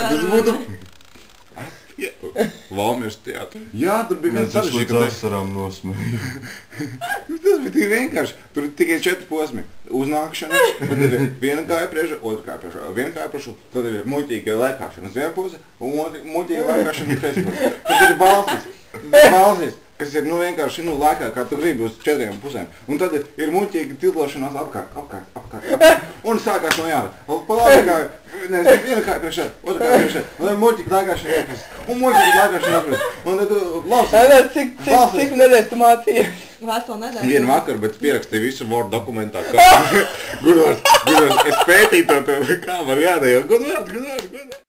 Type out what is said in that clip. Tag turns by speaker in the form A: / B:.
A: Tas būtu... Valmiešu teātri. Jā, tur bija kāds sarežģīts.
B: Mēs līdz asarām nosmēju.
A: Tas bija tik vienkārši. Tur tikai 4 posmi. Uznākšana, tad ir viena kāja priekšā, otra kāja priekšā, viena kāja priekšā, tad ir muļķīga lēkāšana uz vienu pusi un muļķīga lēkāšana uz trešā pusi. Tad ir balsis, kas ir vienkārši lēkā, kā tu gribi uz 4 pusēm. Un tad ir muļķīga tildošanās apkārt. Un sākās no jāra. Pa labi kāja, viena kāja priekšā, otra kāja priekšā, un tad muļķīga lēkāšana apkārt. Un muļķīga lēkāšana apkārt. Un tad tu lausies.
C: Cik nedēļas tu mācījies?
D: Veselu nedēļu.
A: Vienu vakaru, bet pierakstīju visu Word dokumentā. Gudvārds, es pētīju to, kā var jādara. Gudvārds.